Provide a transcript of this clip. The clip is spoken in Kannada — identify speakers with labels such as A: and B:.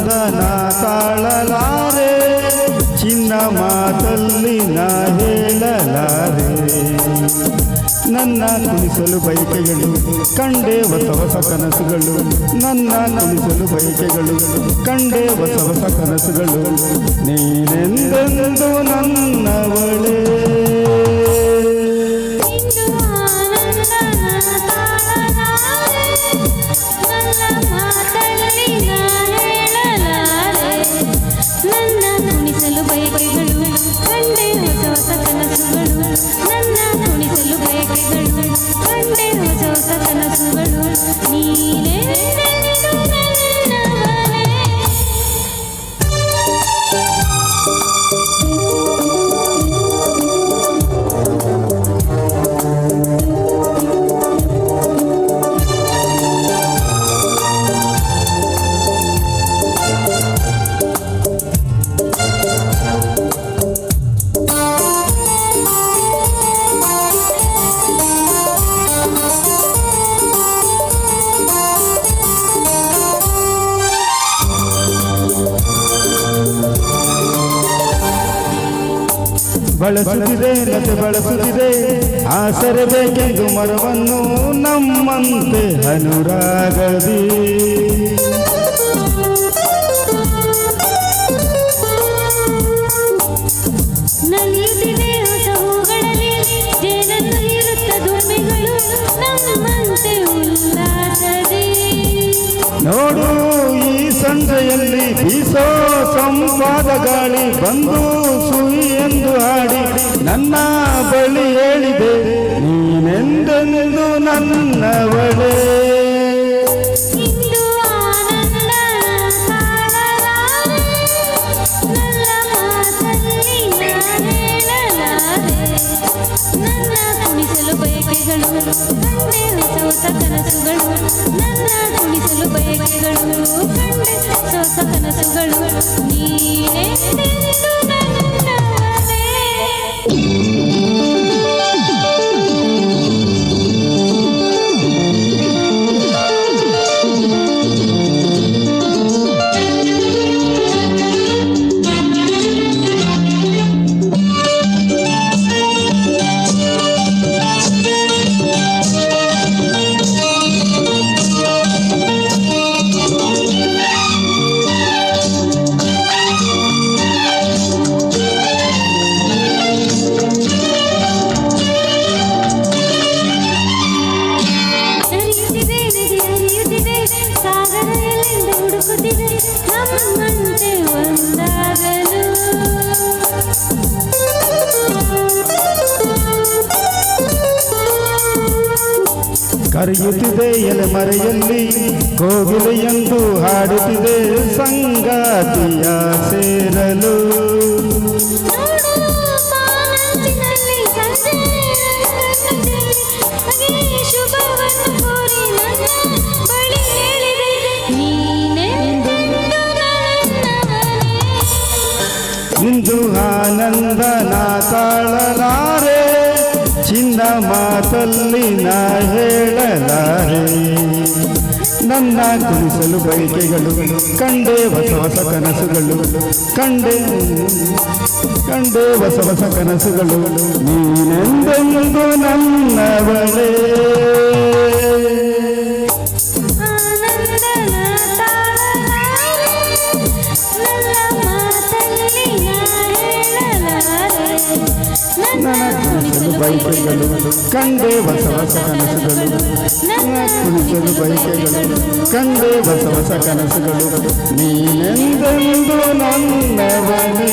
A: ಆನಂದ ನಾ ತಾಳಲಾರೆ, ಚಿನ್ನ ಮಾತಲ್ಲಿ ನಾ ಹೇಳಲಾರೆ. ನನ್ನ ಕುಣಿಸಲು ಬಯಕೆಗಳು ಕಂಡೆ ಹೊಸ ಹೊಸ ಕನಸುಗಳು, ನನ್ನ ಕುಣಿಸಲು ಬಯಕೆಗಳು ಕಂಡೆ ಹೊಸ ಹೊಸ ಕನಸುಗಳು. ನೀನೆಂದೆಂದು ನನ್ನವಳೇ. ಬಳಸುತ್ತಿದೆ ಲತೆ ಬಳಸುತ್ತಿದೆ ಆಸರೆ ಬೇಕೆಂದು ಮರವನ್ನು ನಮ್ಮಂತೆ ಅನುರಾಗದಿ.
B: ನಲಿಯುತ್ತಿದೆ ಹೊಸ ಹೂಗಳಲ್ಲಿ ಜೇನನ್ನು ಇರುತ್ತ ದುಂಬಿಗಳು ನಮ್ಮಂತೆ ಉಲ್ಲಾಸದಿ.
A: ನೋಡು ಈ ಸಂಜೆಯಲ್ಲಿ ಬೀಸೋ ಸಂವಾದ ಗಾಳಿ ಬಂದು ಸುಯಿ ಎಂದು ಹಾಡಿ ನನ್ನ ಬಳಿ ಹೇಳಿದೆ, ನೀನೆಂದೆಂದು ನನ್ನವಳೇ.
B: ಇಂದು ಆನಂದ ತಾಳಲಾರೆ, ನನ್ನ ಮಾತಲ್ಲಿ ನಾ ಹೇಳಲಾರೆ. ನನ್ನ ಕುಣಿಸಲು ಬಯಕೆಗಳು ಕಂಡೆ ಹೊಸ ಹೊಸ ಕನಸುಗಳು, ನನ್ನ ಕುಣಿಸಲು ಬಯಕೆಗಳು ಕಂಡೆ ಹೊಸ ಹೊಸ ಕನಸುಗಳು. ನೀನೆಂದೆಂದು ನನ್ನವಳೇ. ಹುಡುಕುತ್ತಿದೆ ನಮ್ಮಂತೆ ಒಂದಾಗಲು.
A: ಕರೆಯುತ್ತಿದೆ ಎಲೆ ಮರೆಯಲ್ಲಿ ಕೋಗಿಲೆಯೆಂದು ಹಾಡುತ್ತಿದೆ ಸಂಗಾತಿಯ ಸೇರಲು. ಇಂದು ಆನಂದ ನಾ ತಾಳಲಾರೆ, ಚಿನ್ನ ಮಾತಲ್ಲಿ ನಾ ಹೇಳಲಾರೆ. ನನ್ನ ಕುಣಿಸಲು ಬಯಕೆಗಳು ಕಂಡೆ ಹೊಸ ಹೊಸ ಕನಸುಗಳು, ಕಂಡೆ ಹೊಸ ಹೊಸ ಕನಸುಗಳು. ನೀನೆಂದೆಂದು ನನ್ನವಳೇ. ನನ್ನ ಕುಣಿಸಲು ಬಯಕೆಗಳು ಕಂಡೆ ಹೊಸ ಹೊಸ ಕನಸುಗಳು, ಕುಣಿಸಲು ಬಯಕೆಗಳು ಕಂಡೆ ಹೊಸ ಹೊಸ ಕನಸುಗಳು. ನೀನೆಂದೆಂದು ನನ್ನವಳೇ.